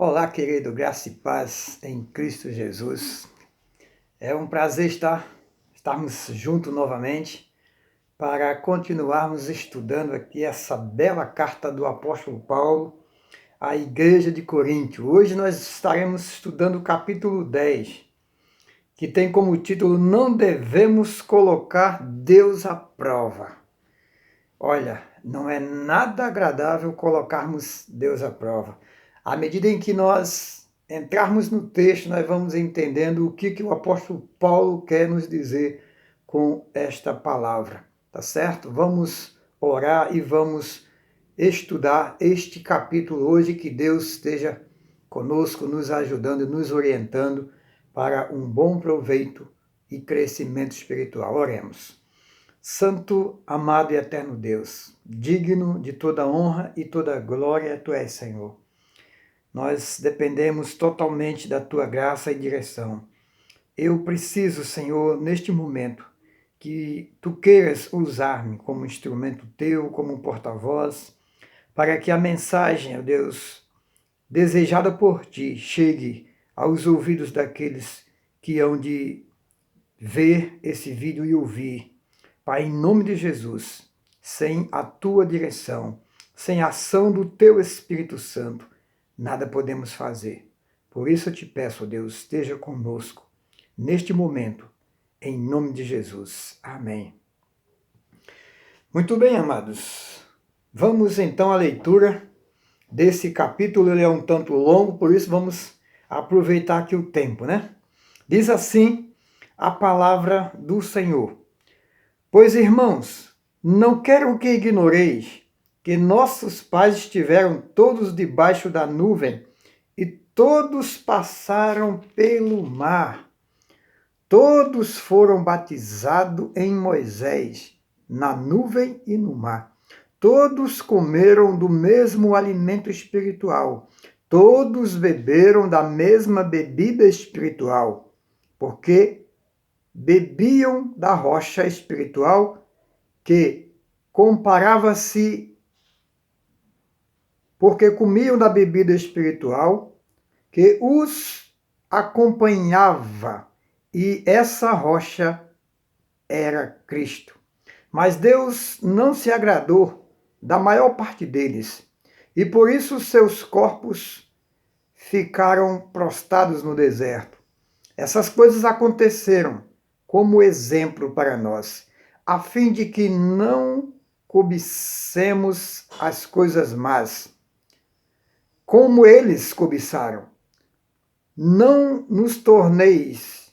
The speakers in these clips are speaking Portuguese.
Olá, querido, graça e paz em Cristo Jesus. É um prazer estarmos juntos novamente para continuarmos estudando aqui essa bela carta do apóstolo Paulo à igreja de Coríntio. Hoje nós estaremos estudando o capítulo 10, que tem como título Não devemos colocar Deus à prova. Olha, não é nada agradável colocarmos Deus à prova. À medida em que nós entrarmos no texto, nós vamos entendendo o que o apóstolo Paulo quer nos dizer com esta palavra, tá certo? Vamos orar e vamos estudar este capítulo hoje, que Deus esteja conosco, nos ajudando e nos orientando para um bom proveito e crescimento espiritual. Oremos. Santo, amado e eterno Deus, digno de toda honra e toda glória, Tu és, Senhor. Nós dependemos totalmente da Tua graça e direção. Eu preciso, Senhor, neste momento, que Tu queiras usar-me como instrumento Teu, como um porta-voz, para que a mensagem, ó Deus, desejada por Ti, chegue aos ouvidos daqueles que hão de ver esse vídeo e ouvir. Pai, em nome de Jesus, sem a Tua direção, sem a ação do Teu Espírito Santo, nada podemos fazer. Por isso eu te peço, ó Deus, esteja conosco neste momento, em nome de Jesus. Amém. Muito bem, amados. Vamos então à leitura desse capítulo. Ele é um tanto longo, por isso vamos aproveitar aqui o tempo, né? Diz assim a palavra do Senhor. Pois, irmãos, não quero que ignoreis que nossos pais estiveram todos debaixo da nuvem e todos passaram pelo mar. Todos foram batizados em Moisés, na nuvem e no mar. Todos comeram do mesmo alimento espiritual. Todos beberam da mesma bebida espiritual, porque bebiam da rocha espiritual que comparava-se, porque comiam da bebida espiritual que os acompanhava, e essa rocha era Cristo. Mas Deus não se agradou da maior parte deles, e por isso seus corpos ficaram prostrados no deserto. Essas coisas aconteceram como exemplo para nós, a fim de que não cobicemos as coisas más, como eles cobiçaram. Não vos torneis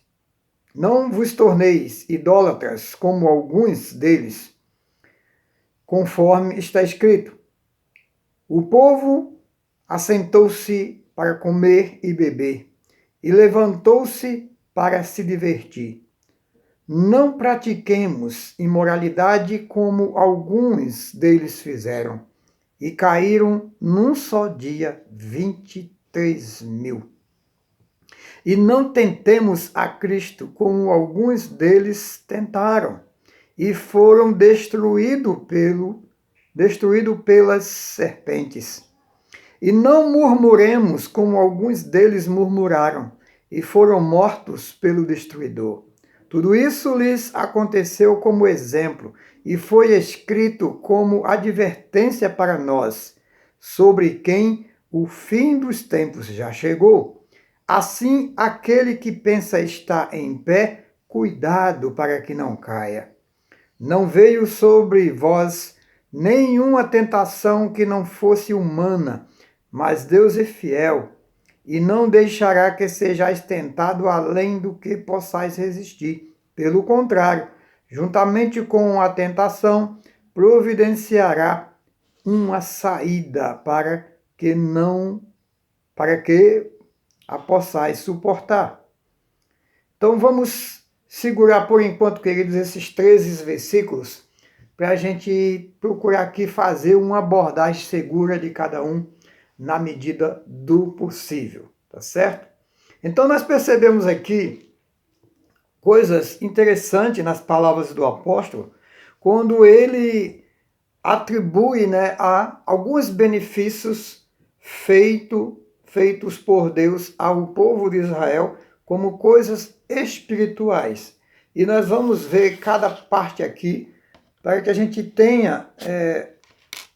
idólatras, como alguns deles, conforme está escrito. O povo assentou-se para comer e beber, e levantou-se para se divertir. Não pratiquemos imoralidade como alguns deles fizeram, e caíram num só dia 23.000. E não tentemos a Cristo como alguns deles tentaram, e foram destruídos pelas serpentes. E não murmuremos como alguns deles murmuraram, e foram mortos pelo destruidor. Tudo isso lhes aconteceu como exemplo, e foi escrito como advertência para nós, sobre quem o fim dos tempos já chegou. Assim, aquele que pensa estar em pé, cuidado para que não caia. Não veio sobre vós nenhuma tentação que não fosse humana, mas Deus é fiel, e não deixará que sejais tentado além do que possais resistir. Pelo contrário, juntamente com a tentação, providenciará uma saída para que a possais suportar. Então vamos segurar por enquanto, queridos, esses 13 versículos, para a gente procurar aqui fazer uma abordagem segura de cada um, na medida do possível, tá certo? Então nós percebemos aqui coisas interessantes nas palavras do apóstolo, quando ele atribui, a alguns benefícios feitos por Deus ao povo de Israel como coisas espirituais. E nós vamos ver cada parte aqui para que a gente tenha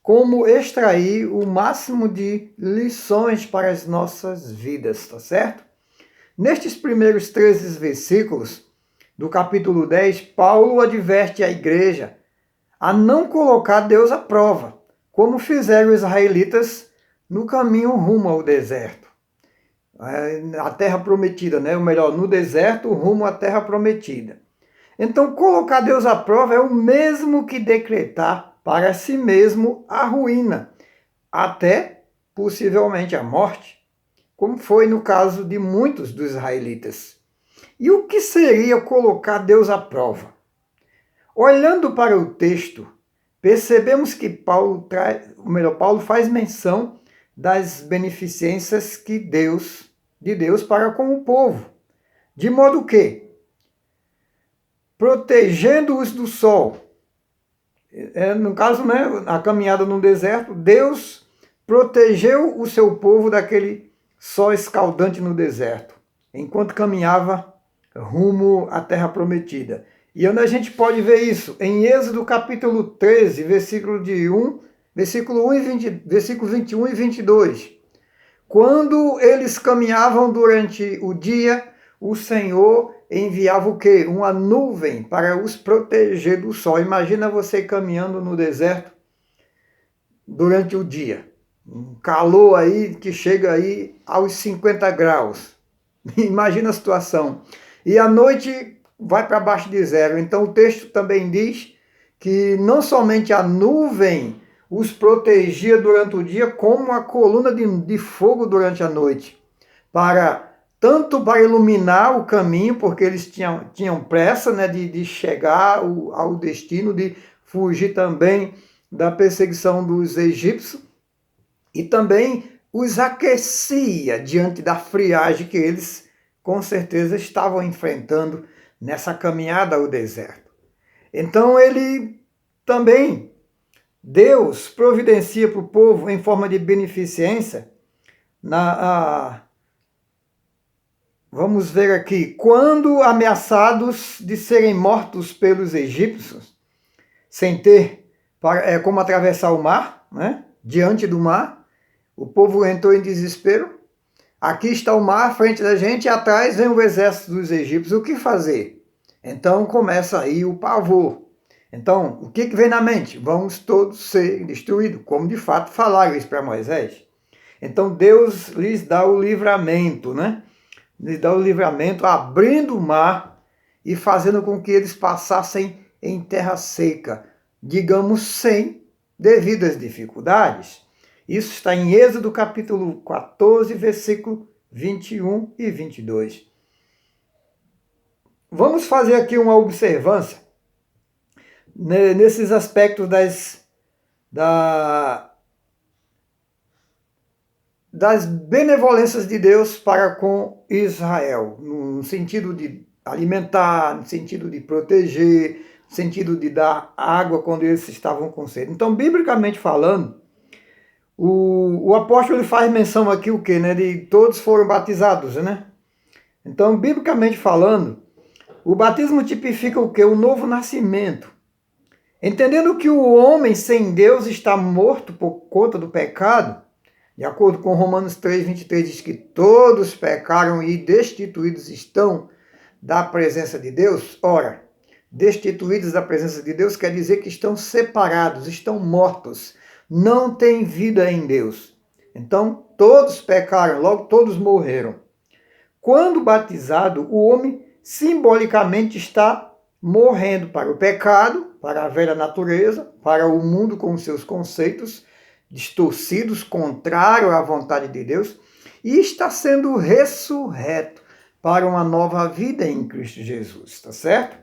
como extrair o máximo de lições para as nossas vidas, tá certo? Nestes primeiros 13 versículos do capítulo 10, Paulo adverte a igreja a não colocar Deus à prova, como fizeram os israelitas no caminho rumo ao deserto. A terra prometida, né? Ou melhor, no deserto rumo à terra prometida. Então, colocar Deus à prova é o mesmo que decretar para si mesmo a ruína, até possivelmente a morte, como foi no caso de muitos dos israelitas. E o que seria colocar Deus à prova? Olhando para o texto, percebemos que Paulo faz menção das beneficências de Deus para com o povo, de modo que, protegendo-os do sol, no caso, né, a caminhada no deserto, Deus protegeu o seu povo daquele sol escaldante no deserto, enquanto caminhava rumo à terra prometida. E onde a gente pode ver isso? Em Êxodo capítulo 13, versículo 21 e 22. Quando eles caminhavam durante o dia, o Senhor enviava o quê? Uma nuvem para os proteger do sol. Imagina você caminhando no deserto durante o dia. Um calor aí que chega aí aos 50 graus. Imagina a situação. E à noite vai para baixo de zero. Então o texto também diz que não somente a nuvem os protegia durante o dia, como a coluna de fogo durante a noite, tanto para iluminar o caminho, porque eles tinham pressa, né, de chegar ao destino, de fugir também da perseguição dos egípcios, e também os aquecia diante da friagem que eles com certeza estavam enfrentando nessa caminhada ao deserto. Então Deus providencia para o povo em forma de beneficência, vamos ver aqui, quando ameaçados de serem mortos pelos egípcios, sem ter como atravessar o mar, né? Diante do mar, o povo entrou em desespero. Aqui está o mar à frente da gente e atrás vem o exército dos egípcios. O que fazer? Então começa aí o pavor. Então, o que vem na mente? Vamos todos ser destruídos, como de fato falaram isso para Moisés. Então Deus lhes dá o livramento, né? Lhes dá o livramento abrindo o mar e fazendo com que eles passassem em terra seca, digamos, sem devidas dificuldades. Isso está em Êxodo capítulo 14, versículo 21 e 22. Vamos fazer aqui uma observância nesses aspectos das benevolências de Deus para com Israel, no sentido de alimentar, no sentido de proteger, no sentido de dar água quando eles estavam com sede. Então, biblicamente falando, o apóstolo ele faz menção aqui o quê? Né? De todos foram batizados, né? Então, biblicamente falando, o batismo tipifica o quê? O novo nascimento. Entendendo que o homem sem Deus está morto por conta do pecado, de acordo com Romanos 3, 23, diz que todos pecaram e destituídos estão da presença de Deus. Ora, destituídos da presença de Deus quer dizer que estão separados, estão mortos, não têm vida em Deus. Então, todos pecaram, logo todos morreram. Quando batizado, o homem simbolicamente está morrendo para o pecado, para a velha natureza, para o mundo com seus conceitos distorcidos, contrário à vontade de Deus, e está sendo ressurreto para uma nova vida em Cristo Jesus, está certo?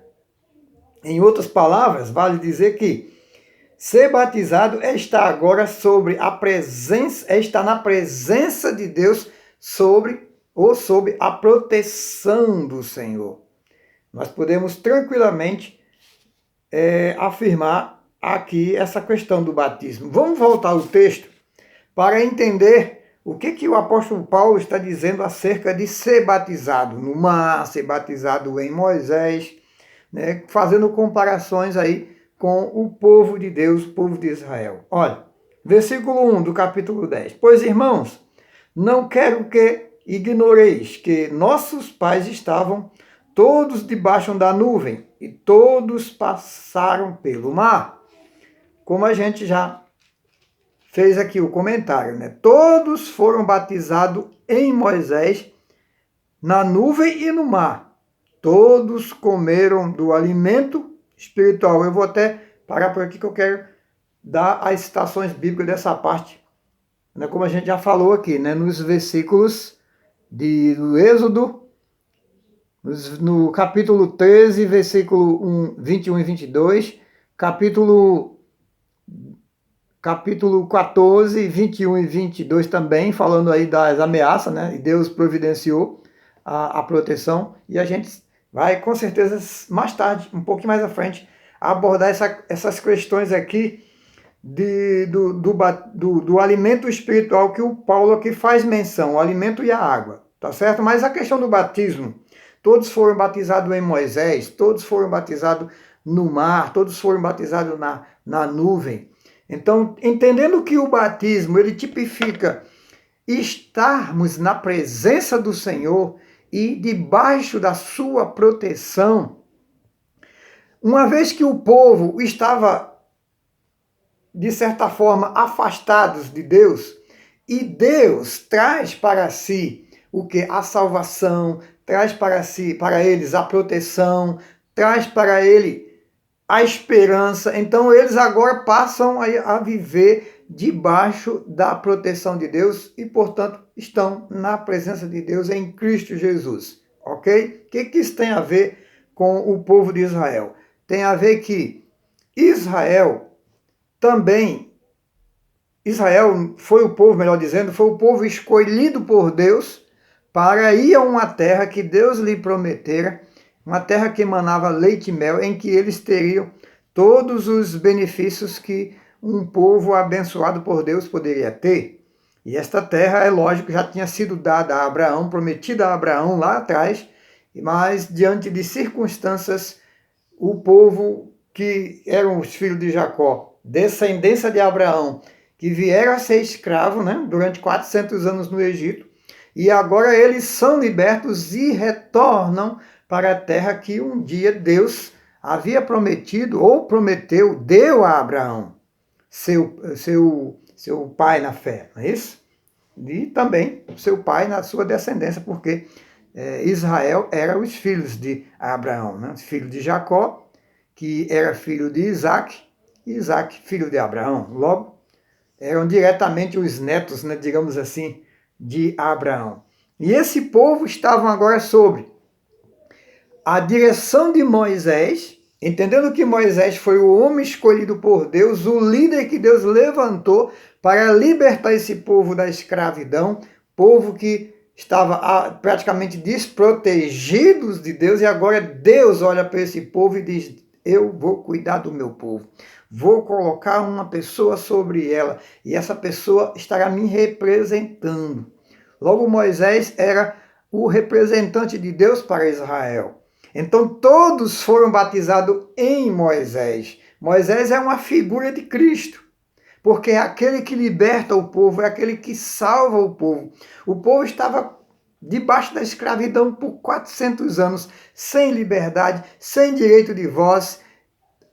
Em outras palavras, vale dizer que ser batizado é estar agora sob na presença de Deus sob a proteção do Senhor. Nós podemos tranquilamente afirmar aqui essa questão do batismo. Vamos voltar ao texto para entender o que o apóstolo Paulo está dizendo acerca de ser batizado no mar, ser batizado em Moisés, né, fazendo comparações aí com o povo de Deus, o povo de Israel. Olha, versículo 1 do capítulo 10. Pois, irmãos, não quero que ignoreis que nossos pais estavam todos debaixo da nuvem e todos passaram pelo mar. Como a gente já fez aqui o comentário, né? Todos foram batizados em Moisés, na nuvem e no mar. Todos comeram do alimento espiritual. Eu vou até parar por aqui que eu quero dar as citações bíblicas dessa parte, né? Como a gente já falou aqui, né? Nos versículos do Êxodo, no capítulo 13, versículo 21 e 22, capítulo 14, 21 e 22 também, falando aí das ameaças, né? E Deus providenciou a proteção. E a gente vai, com certeza, mais tarde, um pouquinho mais à frente, abordar essas questões aqui do alimento espiritual que o Paulo aqui faz menção, o alimento e a água, tá certo? Mas a questão do batismo, todos foram batizados em Moisés, todos foram batizados no mar, todos foram batizados na nuvem. Então, entendendo que o batismo, ele tipifica estarmos na presença do Senhor e debaixo da sua proteção, uma vez que o povo estava, de certa forma, afastados de Deus, e Deus traz para si o que? A salvação, traz para eles a proteção, traz para ele a esperança. Então eles agora passam a viver debaixo da proteção de Deus e, portanto, estão na presença de Deus em Cristo Jesus. Ok? O que isso tem a ver com o povo de Israel? Tem a ver que Israel foi o povo, melhor dizendo, foi o povo escolhido por Deus para ir a uma terra que Deus lhe prometera, uma terra que emanava leite e mel, em que eles teriam todos os benefícios que um povo abençoado por Deus poderia ter. E esta terra, é lógico, já tinha sido dada a Abraão, prometida a Abraão lá atrás, mas diante de circunstâncias, o povo que eram os filhos de Jacó, descendência de Abraão, que vieram a ser escravos, né, durante 400 anos no Egito, e agora eles são libertos e retornam para a terra que um dia Deus havia prometido, ou prometeu, deu a Abraão, seu pai na fé, não é isso? E também seu pai na sua descendência, porque Israel era os filhos de Abraão, né? Filho de Jacó, que era filho de Isaac, e Isaac, filho de Abraão. Logo, eram diretamente os netos, né, digamos assim, de Abraão. E esse povo estavam agora sobre a direção de Moisés, entendendo que Moisés foi o homem escolhido por Deus, o líder que Deus levantou para libertar esse povo da escravidão, povo que estava praticamente desprotegidos de Deus, e agora Deus olha para esse povo e diz: eu vou cuidar do meu povo, vou colocar uma pessoa sobre ela, e essa pessoa estará me representando. Logo, Moisés era o representante de Deus para Israel. Então todos foram batizados em Moisés. Moisés é uma figura de Cristo, porque é aquele que liberta o povo, é aquele que salva o povo. O povo estava debaixo da escravidão por 400 anos, sem liberdade, sem direito de voz,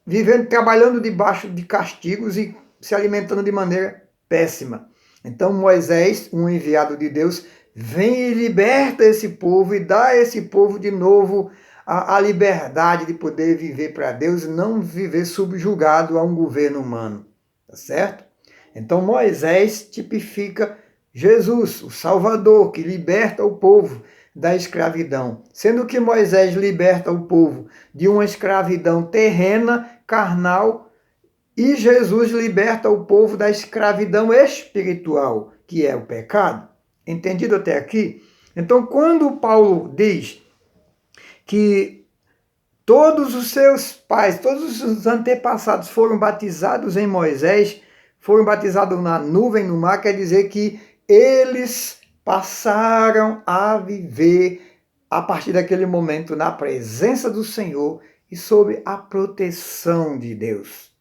vivendo, trabalhando debaixo de castigos e se alimentando de maneira péssima. Então Moisés, um enviado de Deus, vem e liberta esse povo e dá a esse povo de novo a liberdade de poder viver para Deus e não viver subjugado a um governo humano. Tá certo? Então Moisés tipifica Jesus, o Salvador, que liberta o povo da escravidão. Sendo que Moisés liberta o povo de uma escravidão terrena, carnal, e Jesus liberta o povo da escravidão espiritual, que é o pecado. Entendido até aqui? Então, quando Paulo diz que todos os seus pais, todos os antepassados foram batizados em Moisés, foram batizados na nuvem, no mar, quer dizer que eles passaram a viver a partir daquele momento na presença do Senhor e sob a proteção de Deus.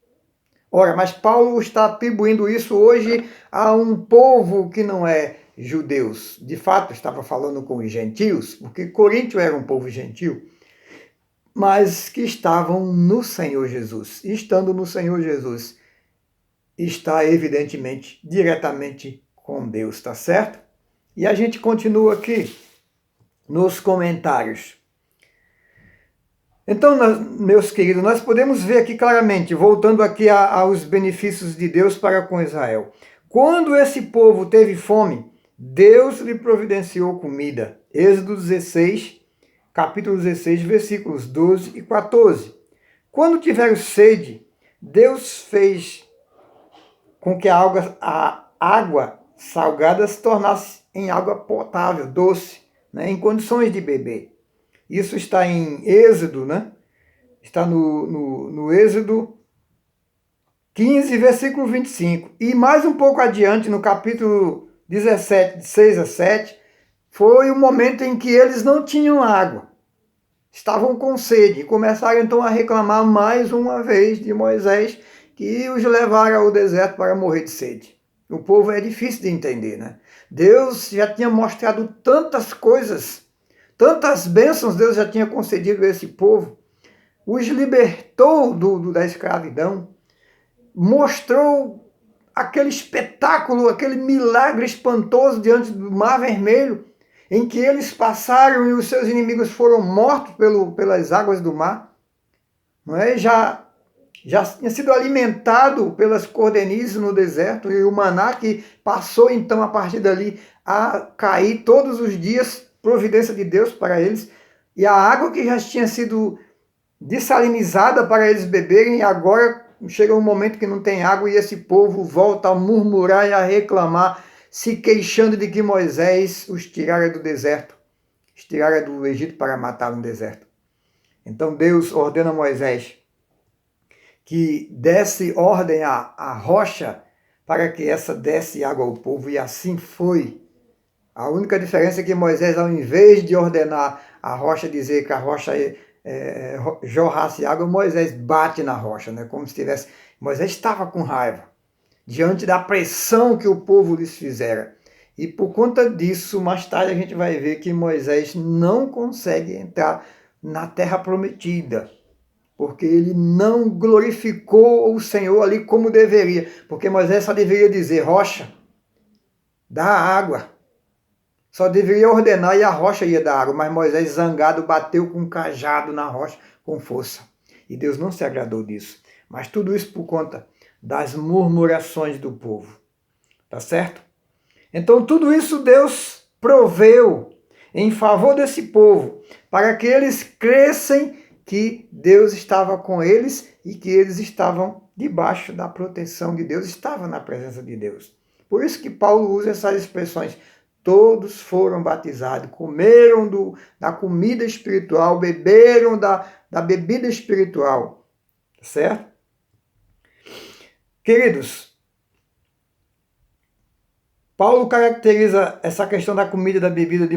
Ora, mas Paulo está atribuindo isso hoje a um povo que não é judeus. De fato, estava falando com os gentios, porque Coríntio era um povo gentil, mas que estavam no Senhor Jesus. E estando no Senhor Jesus, está evidentemente diretamente com Deus, tá certo? E a gente continua aqui nos comentários. Então, meus queridos, nós podemos ver aqui claramente, voltando aqui aos benefícios de Deus para com Israel. Quando esse povo teve fome, Deus lhe providenciou comida. Êxodo 16, capítulo 16, versículos 12 e 14. Quando tiveram sede, Deus fez com que a água salgada se tornasse em água potável, doce, né, em condições de beber. Isso está em Êxodo, né? Está no Êxodo 15, versículo 25. E mais um pouco adiante, no capítulo 17, de 6 a 7, foi o momento em que eles não tinham água. Estavam com sede e começaram então a reclamar mais uma vez de Moisés, que os levaram ao deserto para morrer de sede. O povo é difícil de entender, né? Deus já tinha mostrado tantas coisas, tantas bênçãos Deus já tinha concedido a esse povo, os libertou da escravidão, mostrou aquele espetáculo, aquele milagre espantoso diante do Mar Vermelho, em que eles passaram e os seus inimigos foram mortos pelas águas do mar. Não é? Já tinha sido alimentado pelas cordonizes no deserto, e o maná que passou então a partir dali a cair todos os dias, providência de Deus para eles, e a água que já tinha sido dessalinizada para eles beberem, e agora chega um momento que não tem água e esse povo volta a murmurar e a reclamar, se queixando de que Moisés os tirara do deserto, os tirara do Egito para matar no deserto. Então Deus ordena a Moisés que desse ordem à rocha para que essa desse água ao povo, e assim foi. A única diferença é que Moisés, ao invés de ordenar a rocha, dizer que a rocha jorrasse água, Moisés bate na rocha, né? Como se tivesse... Moisés estava com raiva, diante da pressão que o povo lhes fizera. E por conta disso, mais tarde a gente vai ver que Moisés não consegue entrar na terra prometida, porque ele não glorificou o Senhor ali como deveria, porque Moisés só deveria dizer: rocha, dá água. Só deveria ordenar e a rocha ia dar água, mas Moisés, zangado, bateu com um cajado na rocha com força. E Deus não se agradou disso. Mas tudo isso por conta das murmurações do povo. Tá certo? Então tudo isso Deus proveu em favor desse povo, para que eles crescem que Deus estava com eles e que eles estavam debaixo da proteção de Deus, estavam na presença de Deus. Por isso que Paulo usa essas expressões: todos foram batizados, comeram da comida espiritual, beberam da bebida espiritual. Certo? Queridos, Paulo caracteriza essa questão da comida e da bebida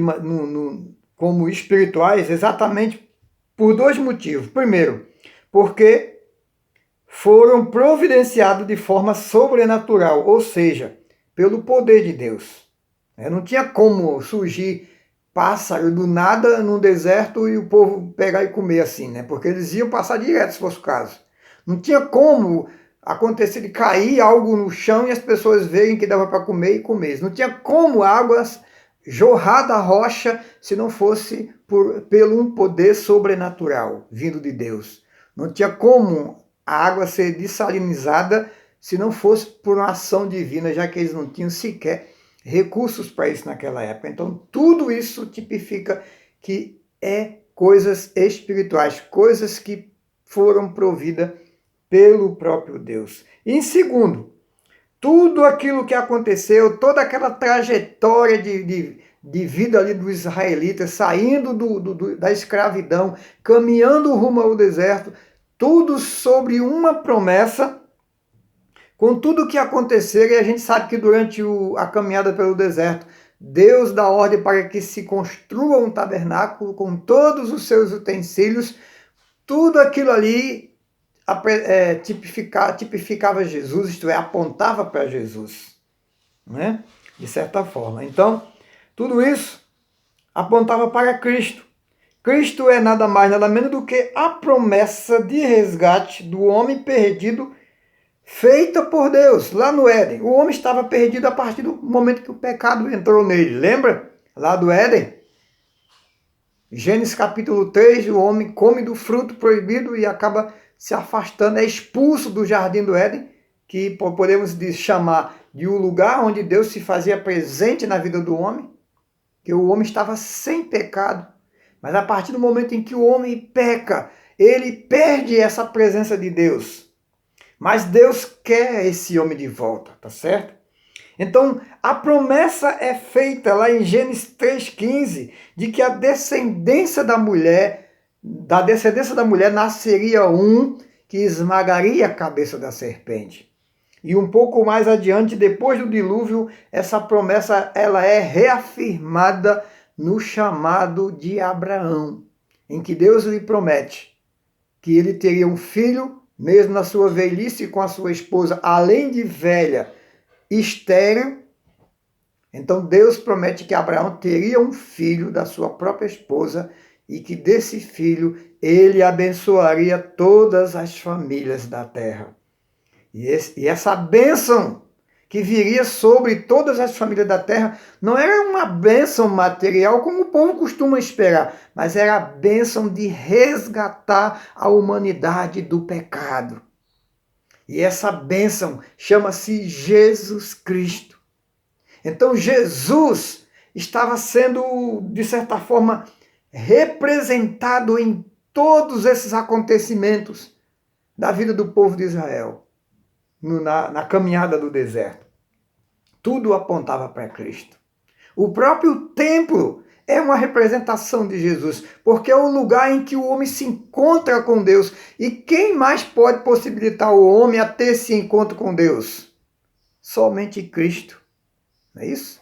como espirituais exatamente por dois motivos. Primeiro, porque foram providenciados de forma sobrenatural, ou seja, pelo poder de Deus. Não tinha como surgir pássaro do nada no deserto e o povo pegar e comer assim, né? Porque eles iam passar direto, se fosse o caso. Não tinha como acontecer de cair algo no chão e as pessoas verem que dava para comer e comer. Não tinha como águas jorrar da rocha se não fosse pelo um poder sobrenatural vindo de Deus. Não tinha como a água ser dessalinizada se não fosse por uma ação divina, já que eles não tinham sequer recursos para isso naquela época. Então tudo isso tipifica que é coisas espirituais, coisas que foram providas pelo próprio Deus. E em segundo, tudo aquilo que aconteceu, toda aquela trajetória de vida ali dos israelitas, saindo da escravidão, caminhando rumo ao deserto, tudo sobre uma promessa, com tudo o que acontecer, e a gente sabe que durante a caminhada pelo deserto, Deus dá ordem para que se construa um tabernáculo com todos os seus utensílios, tudo aquilo ali tipificava Jesus, isto é, apontava para Jesus, né? De certa forma. Então, tudo isso apontava para Cristo. Cristo é nada mais, nada menos do que a promessa de resgate do homem perdido feita por Deus lá no Éden. O homem estava perdido a partir do momento que o pecado entrou nele. Lembra? Lá do Éden. Gênesis capítulo 3, o homem come do fruto proibido e acaba se afastando, é expulso do jardim do Éden, que podemos chamar de um lugar onde Deus se fazia presente na vida do homem, que o homem estava sem pecado. Mas a partir do momento em que o homem peca, ele perde essa presença de Deus. Mas Deus quer esse homem de volta, tá certo? Então, a promessa é feita lá em Gênesis 3,15, de que da descendência da mulher nasceria um que esmagaria a cabeça da serpente. E um pouco mais adiante, depois do dilúvio, essa promessa ela é reafirmada no chamado de Abraão, em que Deus lhe promete que ele teria um filho, mesmo na sua velhice com a sua esposa, além de velha, estéril. Então Deus promete que Abraão teria um filho da sua própria esposa e que desse filho ele abençoaria todas as famílias da terra. E essa bênção que viria sobre todas as famílias da terra não era uma bênção material como o povo costuma esperar, mas era a bênção de resgatar a humanidade do pecado. E essa bênção chama-se Jesus Cristo. Então Jesus estava sendo, de certa forma, representado em todos esses acontecimentos da vida do povo de Israel, na caminhada do deserto. Tudo apontava para Cristo. O próprio templo é uma representação de Jesus, porque é o lugar em que o homem se encontra com Deus. E quem mais pode possibilitar o homem a ter esse encontro com Deus? Somente Cristo. Não é isso?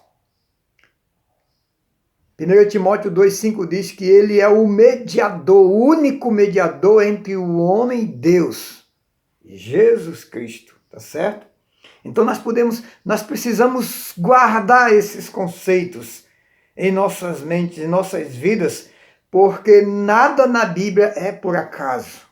1 Timóteo 2,5 diz que ele é o mediador, o único mediador entre o homem e Deus. Jesus Cristo, tá certo? Então nós precisamos guardar esses conceitos em nossas mentes, em nossas vidas, porque nada na Bíblia é por acaso.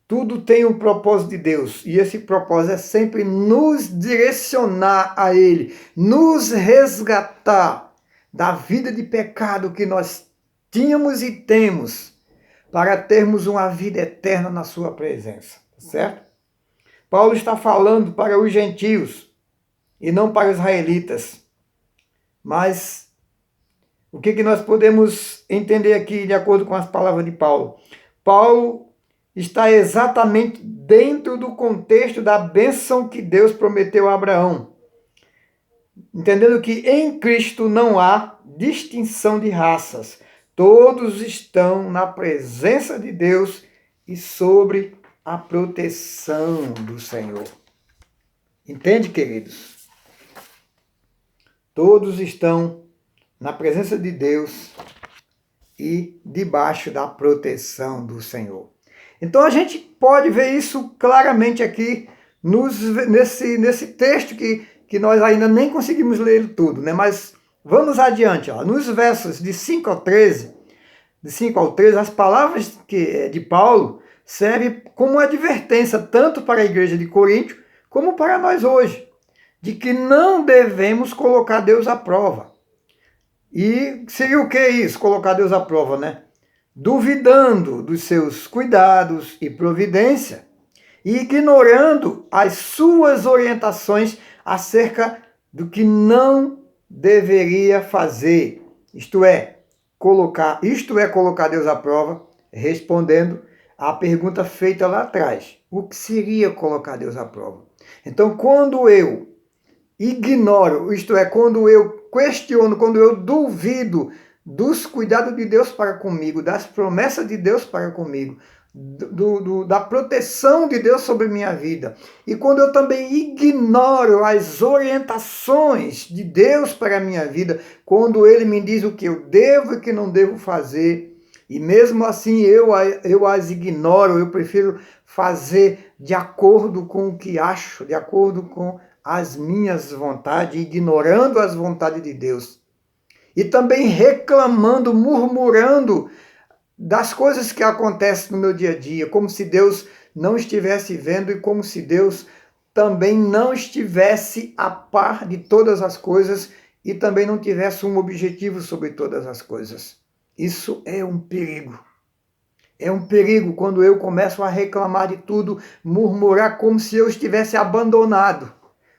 Tudo tem um propósito de Deus, e esse propósito é sempre nos direcionar a Ele, nos resgatar da vida de pecado que nós tínhamos e temos, para termos uma vida eterna na sua presença, certo? Paulo está falando para os gentios e não para os israelitas. Mas o que nós podemos entender aqui de acordo com as palavras de Paulo? Paulo está exatamente dentro do contexto da bênção que Deus prometeu a Abraão. Entendendo que em Cristo não há distinção de raças. Todos estão na presença de Deus e sobre a proteção do Senhor. Entende, queridos? Todos estão na presença de Deus e debaixo da proteção do Senhor. Então a gente pode ver isso claramente aqui nesse texto que nós ainda nem conseguimos ler tudo, né? Mas vamos adiante. Ó. Nos versos de 5 ao 13, as palavras de Paulo servem como advertência tanto para a igreja de Corinto como para nós hoje, de que não devemos colocar Deus à prova. E seria o que isso, colocar Deus à prova, né? Duvidando dos seus cuidados e providência e ignorando as suas orientações acerca do que não deveria fazer. Isto é colocar Deus à prova, respondendo à pergunta feita lá atrás. O que seria colocar Deus à prova? Então, quando eu ignoro, isto é, quando eu questiono, quando eu duvido dos cuidados de Deus para comigo, das promessas de Deus para comigo, da proteção de Deus sobre minha vida. E quando eu também ignoro as orientações de Deus para a minha vida, quando Ele me diz o que eu devo e o que não devo fazer, e mesmo assim eu as ignoro, eu prefiro fazer de acordo com o que acho, de acordo com as minhas vontades, ignorando as vontades de Deus. E também reclamando, murmurando das coisas que acontecem no meu dia a dia, como se Deus não estivesse vendo e como se Deus também não estivesse a par de todas as coisas e também não tivesse um objetivo sobre todas as coisas. Isso é um perigo. É um perigo quando eu começo a reclamar de tudo, murmurar como se eu estivesse abandonado,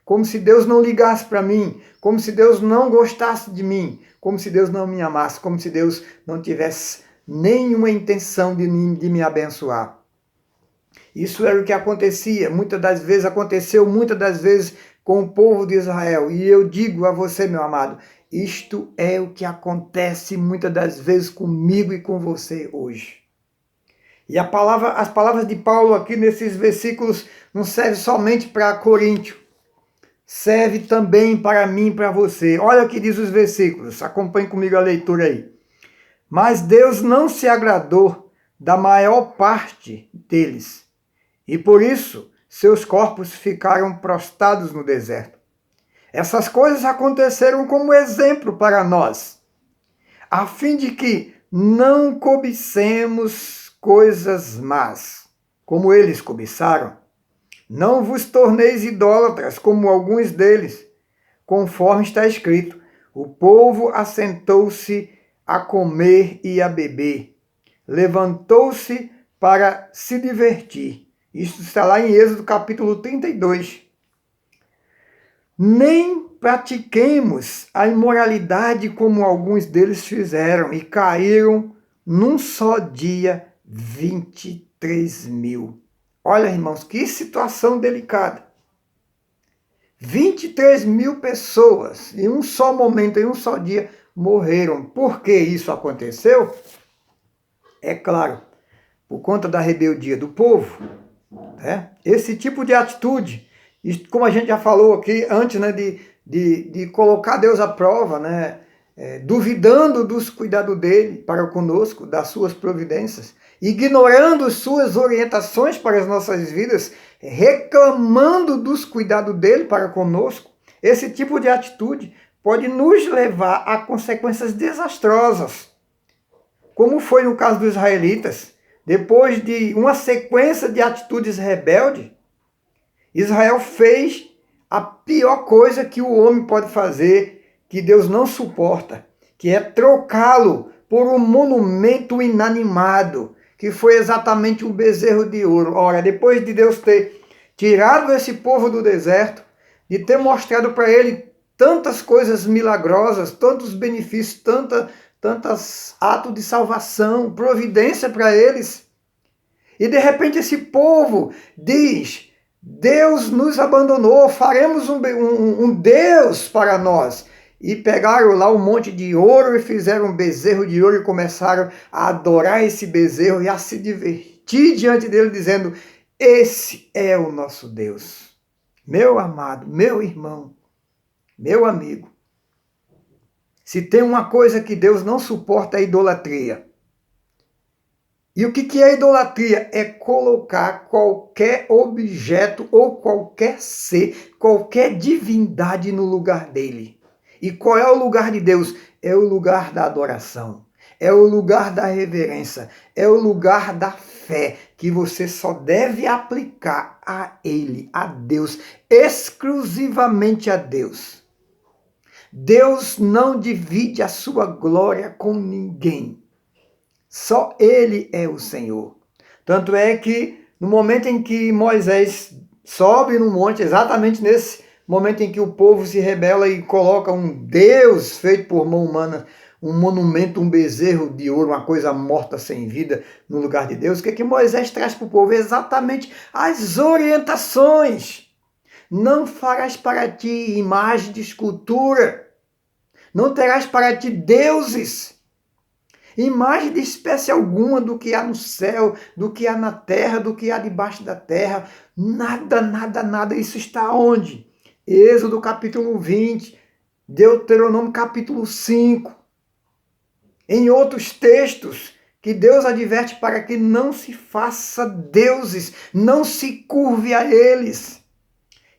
como se Deus não ligasse para mim, como se Deus não gostasse de mim, como se Deus não me amasse, como se Deus não tivesse nenhuma intenção de me abençoar. Isso era o que acontecia, aconteceu muitas das vezes com o povo de Israel. E eu digo a você, meu amado, isto é o que acontece muitas das vezes comigo e com você hoje. E as palavras de Paulo aqui nesses versículos não servem somente para Coríntio, serve também para mim e para você. Olha o que diz os versículos, acompanhe comigo a leitura aí. Mas Deus não se agradou da maior parte deles, e por isso seus corpos ficaram prostrados no deserto. Essas coisas aconteceram como exemplo para nós, a fim de que não cobicemos coisas más, como eles cobiçaram. Não vos torneis idólatras, como alguns deles, conforme está escrito. O povo assentou-se a comer e a beber. Levantou-se para se divertir. Isso está lá em Êxodo capítulo 32. Nem pratiquemos a imoralidade como alguns deles fizeram e caíram num só dia 23 mil. Olha, irmãos, que situação delicada. 23 mil pessoas em um só momento, em um só dia, morreram. Por que isso aconteceu? É claro, por conta da rebeldia do povo. Né? Esse tipo de atitude, como a gente já falou aqui antes, né, de colocar Deus à prova, né, duvidando dos cuidados dele para conosco, das suas providências, ignorando suas orientações para as nossas vidas, reclamando dos cuidados dele para conosco, esse tipo de atitude pode nos levar a consequências desastrosas, como foi no caso dos israelitas. Depois de uma sequência de atitudes rebeldes, Israel fez a pior coisa que o homem pode fazer, que Deus não suporta, que é trocá-lo por um monumento inanimado, que foi exatamente um bezerro de ouro. Ora, depois de Deus ter tirado esse povo do deserto, de ter mostrado para ele tantas coisas milagrosas, tantos benefícios, tantos atos de salvação, providência para eles, e de repente esse povo diz: Deus nos abandonou, faremos um Deus para nós. E pegaram lá um monte de ouro e fizeram um bezerro de ouro e começaram a adorar esse bezerro e a se divertir diante dele, dizendo: esse é o nosso Deus. Meu amado, meu irmão, meu amigo, se tem uma coisa que Deus não suporta é a idolatria. E o que é idolatria? É colocar qualquer objeto ou qualquer ser, qualquer divindade no lugar dele. E qual é o lugar de Deus? É o lugar da adoração, é o lugar da reverência, é o lugar da fé, que você só deve aplicar a Ele, a Deus, exclusivamente a Deus. Deus não divide a sua glória com ninguém. Só Ele é o Senhor. Tanto é que no momento em que Moisés sobe no monte, exatamente nesse momento em que o povo se rebela e coloca um Deus feito por mão humana, um monumento, um bezerro de ouro, uma coisa morta sem vida no lugar de Deus, o que Moisés traz para o povo? Exatamente as orientações. Não farás para ti imagem de escultura, não terás para ti deuses. imagem de espécie alguma do que há no céu, do que há na terra, do que há debaixo da terra. Nada, nada, nada. Isso está onde? Êxodo capítulo 20, Deuteronômio capítulo 5. Em outros textos que Deus adverte para que não se faça deuses, não se curve a eles.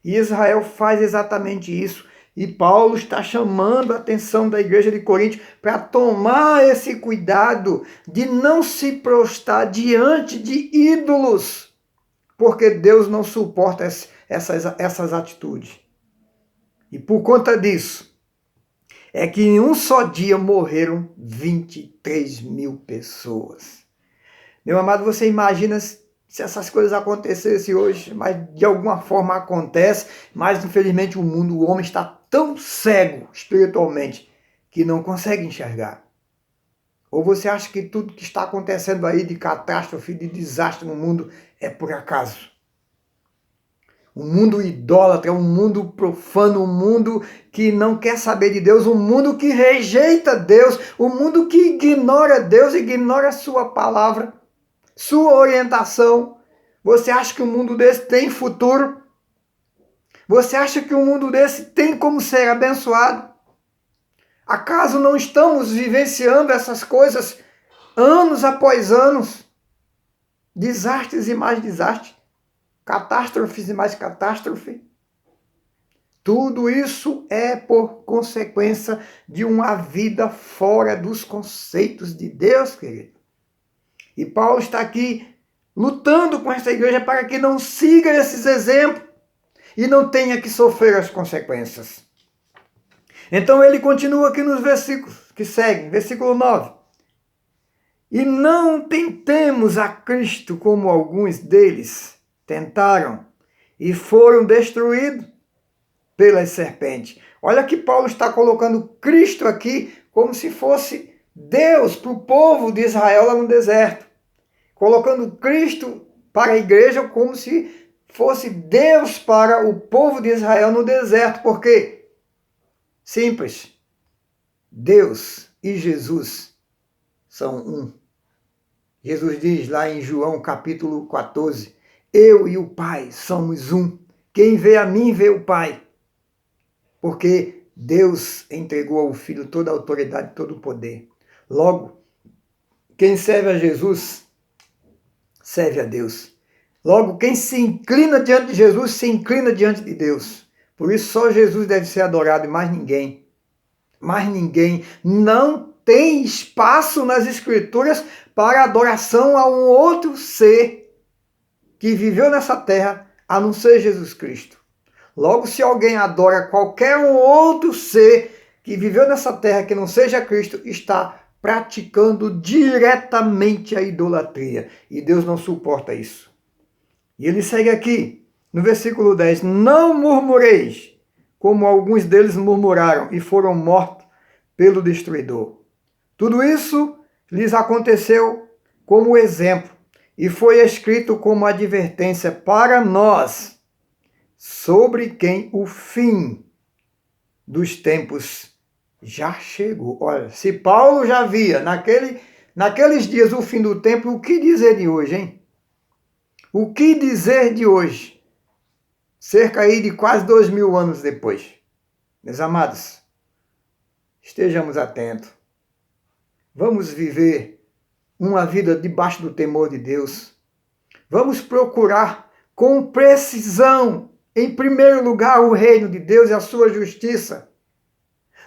E Israel faz exatamente isso. E Paulo está chamando a atenção da igreja de Corinto para tomar esse cuidado de não se prostrar diante de ídolos, porque Deus não suporta essas atitudes. E por conta disso, é que em um só dia morreram 23 mil pessoas. Meu amado, você imagina se essas coisas acontecessem hoje, mas de alguma forma acontece, mas infelizmente o homem está tão cego espiritualmente que não consegue enxergar. Ou você acha que tudo que está acontecendo aí de catástrofe, de desastre no mundo é por acaso? Um mundo idólatra, um mundo profano, um mundo que não quer saber de Deus, um mundo que rejeita Deus, um mundo que ignora Deus, ignora a sua palavra, sua orientação. Você acha que um mundo desse tem futuro? Você acha que um mundo desse tem como ser abençoado? Acaso não estamos vivenciando essas coisas anos após anos? Desastres e mais desastres. Catástrofes e mais catástrofe. Tudo isso é por consequência de uma vida fora dos conceitos de Deus, querido. E Paulo está aqui lutando com essa igreja para que não siga esses exemplos e não tenha que sofrer as consequências. Então ele continua aqui nos versículos que seguem, versículo 9. E não tentemos a Cristo como alguns deles tentaram e foram destruídos pelas serpentes. Olha que Paulo está colocando Cristo aqui como se fosse Deus para o povo de Israel lá no deserto. Colocando Cristo para a igreja como se fosse Deus para o povo de Israel no deserto. Por quê? Simples. Deus e Jesus são um. Jesus diz lá em João capítulo 14, eu e o Pai somos um. Quem vê a mim vê o Pai. Porque Deus entregou ao Filho toda a autoridade, todo o poder. Logo, quem serve a Jesus, serve a Deus. Logo, quem se inclina diante de Jesus, se inclina diante de Deus. Por isso, só Jesus deve ser adorado e mais ninguém. Mais ninguém. Não tem espaço nas Escrituras para adoração a um outro ser que viveu nessa terra, a não ser Jesus Cristo. Logo, se alguém adora qualquer um outro ser que viveu nessa terra que não seja Cristo, está praticando diretamente a idolatria. E Deus não suporta isso. E ele segue aqui, no versículo 10. Não murmureis, como alguns deles murmuraram e foram mortos pelo destruidor. Tudo isso lhes aconteceu como exemplo e foi escrito como advertência para nós, sobre quem o fim dos tempos já chegou. Olha, se Paulo já via naqueles dias o fim do tempo, o que dizer de hoje, hein? O que dizer de hoje? Cerca aí de quase 2000 anos depois. Meus amados, estejamos atentos. Vamos viver uma vida debaixo do temor de Deus. Vamos procurar com precisão, em primeiro lugar, o reino de Deus e a sua justiça.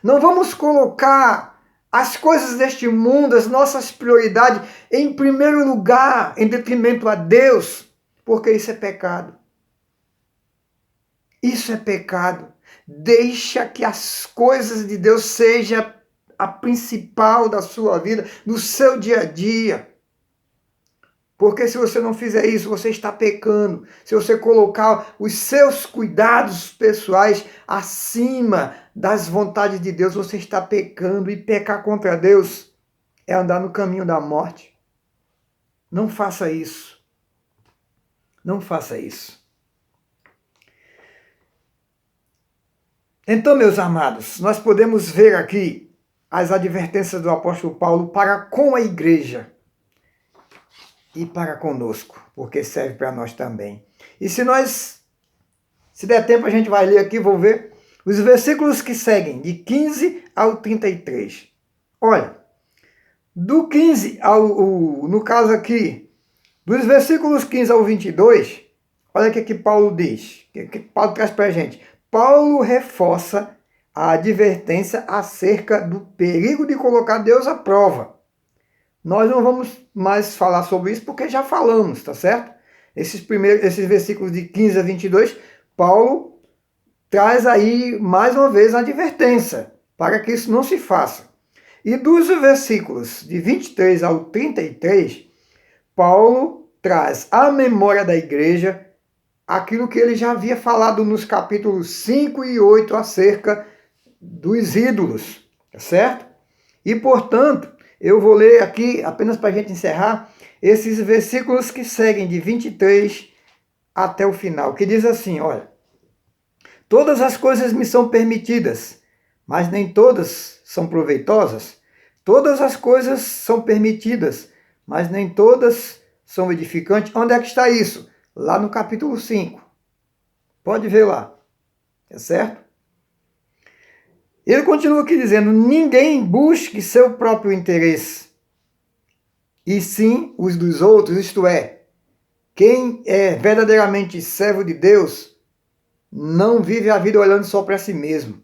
Não vamos colocar as coisas deste mundo, as nossas prioridades, em primeiro lugar, em detrimento a Deus, porque isso é pecado. Isso é pecado. Deixa que as coisas de Deus sejam a principal da sua vida, do seu dia a dia. Porque se você não fizer isso, você está pecando. Se você colocar os seus cuidados pessoais acima das vontades de Deus, você está pecando. E pecar contra Deus é andar no caminho da morte. Não faça isso. Não faça isso. Então, meus amados, nós podemos ver aqui as advertências do apóstolo Paulo para com a igreja e para conosco, porque serve para nós também. E se der tempo, a gente vai ler aqui, vou ver os versículos que seguem, de 15 ao 33. Olha, do 15 no caso aqui, dos versículos 15 ao 22, olha o que Paulo diz, o que Paulo traz para a gente. Paulo reforça a advertência acerca do perigo de colocar Deus à prova. Nós não vamos mais falar sobre isso porque já falamos, tá certo? Esses versículos de 15 a 22, Paulo traz aí mais uma vez a advertência para que isso não se faça. E dos versículos de 23 ao 33, Paulo traz à memória da igreja aquilo que ele já havia falado nos capítulos 5 e 8 acerca dos ídolos, tá certo? E, portanto, eu vou ler aqui, apenas para a gente encerrar, esses versículos que seguem de 23 até o final, que diz assim, olha, todas as coisas me são permitidas, mas nem todas são proveitosas. Todas as coisas são permitidas, mas nem todas são edificantes. Onde é que está isso? Lá no capítulo 5. Pode ver lá, é certo? Ele continua aqui dizendo, ninguém busque seu próprio interesse, e sim os dos outros, isto é, quem é verdadeiramente servo de Deus, não vive a vida olhando só para si mesmo.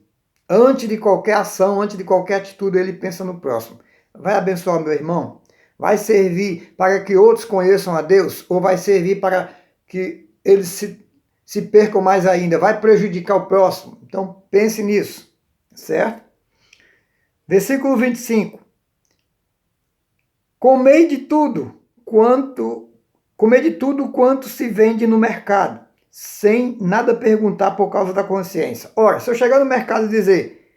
Antes de qualquer ação, antes de qualquer atitude, ele pensa no próximo. Vai abençoar meu irmão? Vai servir para que outros conheçam a Deus? Ou vai servir para que eles se percam mais ainda? Vai prejudicar o próximo? Então pense nisso. Certo? Versículo 25. Comei de tudo quanto se vende no mercado, sem nada perguntar por causa da consciência. Ora, se eu chegar no mercado e dizer,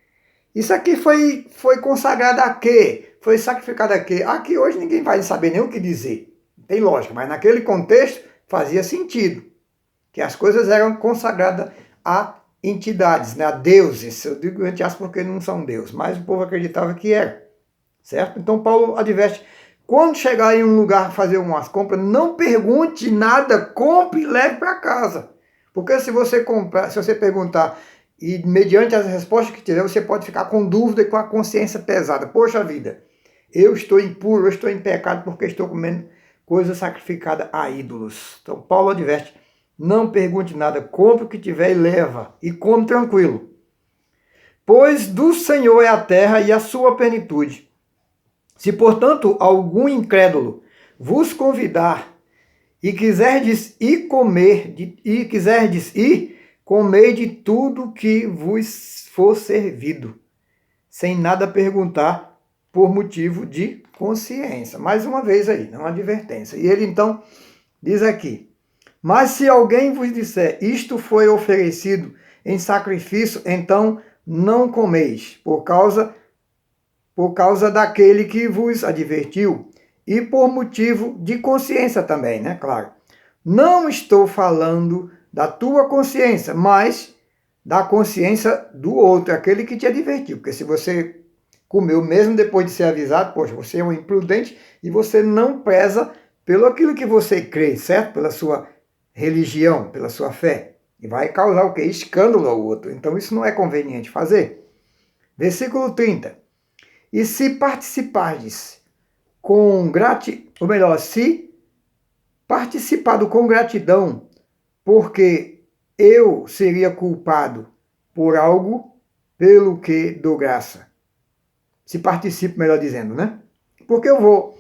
isso aqui foi consagrado a quê? Foi sacrificado a quê? Aqui hoje ninguém vai saber nem o que dizer. Tem lógica, mas naquele contexto fazia sentido, que as coisas eram consagradas a entidades, né, a deuses. Eu digo entre aspas porque não são deuses, mas o povo acreditava que era, certo? Então Paulo adverte, quando chegar em um lugar fazer umas compras, não pergunte nada, compre e leve para casa. Porque se você perguntar e mediante as respostas que tiver, você pode ficar com dúvida e com a consciência pesada. Poxa vida, eu estou impuro, eu estou em pecado porque estou comendo coisa sacrificada a ídolos. Então Paulo adverte, não pergunte nada, compre o que tiver e leva, e come tranquilo. Pois do Senhor é a terra e a sua plenitude. Se, portanto, algum incrédulo vos convidar e quiserdes ir comer, comer de tudo que vos for servido, sem nada perguntar por motivo de consciência. Mais uma vez aí, não advertência. E ele então diz aqui, mas se alguém vos disser, isto foi oferecido em sacrifício, então não comeis, por causa daquele que vos advertiu, e por motivo de consciência também, né? Claro. Não estou falando da tua consciência, mas da consciência do outro, aquele que te advertiu. Porque se você comeu mesmo depois de ser avisado, poxa, você é um imprudente e você não preza pelo aquilo que você crê, certo? Pela sua religião, pela sua fé. E vai causar o quê? Escândalo ao outro. Então isso não é conveniente fazer. Versículo 30. E se participardes se participado com gratidão, porque eu seria culpado por algo pelo que dou graça. Se participo, melhor dizendo, né? Porque eu vou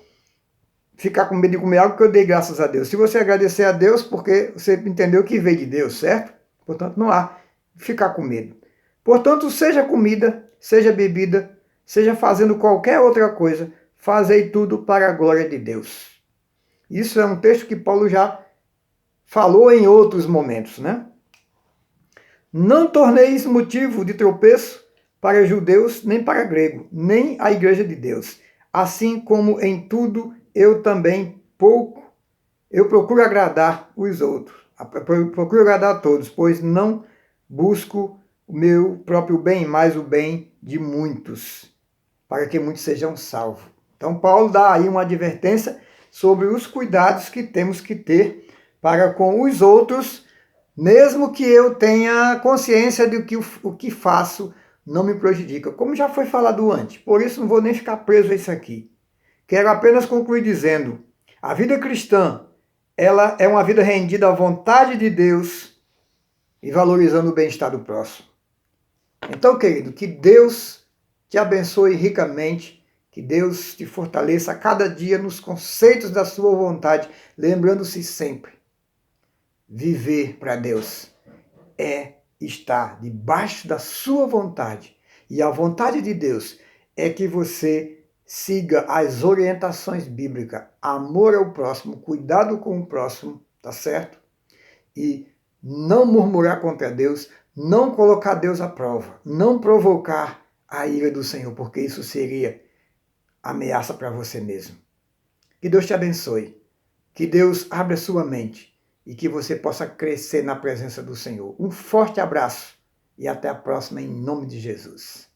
ficar com medo de comer algo que eu dei graças a Deus. Se você agradecer a Deus, porque você entendeu que veio de Deus, certo? Portanto, não há ficar com medo. Portanto, seja comida, seja bebida, seja fazendo qualquer outra coisa, fazei tudo para a glória de Deus. Isso é um texto que Paulo já falou em outros momentos, né? Não torneis motivo de tropeço para judeus, nem para grego, nem a igreja de Deus. Assim como em tudo eu procuro agradar os outros. Procuro agradar a todos, pois não busco o meu próprio bem, mas o bem de muitos, para que muitos sejam salvos. Então Paulo dá aí uma advertência sobre os cuidados que temos que ter para com os outros, mesmo que eu tenha consciência de que o que faço não me prejudica, como já foi falado antes. Por isso não vou nem ficar preso a isso aqui. Quero apenas concluir dizendo, a vida cristã, ela é uma vida rendida à vontade de Deus e valorizando o bem-estar do próximo. Então, querido, que Deus te abençoe ricamente, que Deus te fortaleça a cada dia nos conceitos da sua vontade, lembrando-se sempre, viver para Deus é estar debaixo da sua vontade. E a vontade de Deus é que você siga as orientações bíblicas, amor ao próximo, cuidado com o próximo, tá certo? E não murmurar contra Deus, não colocar Deus à prova, não provocar a ira do Senhor, porque isso seria ameaça para você mesmo. Que Deus te abençoe, que Deus abra sua mente e que você possa crescer na presença do Senhor. Um forte abraço e até a próxima em nome de Jesus.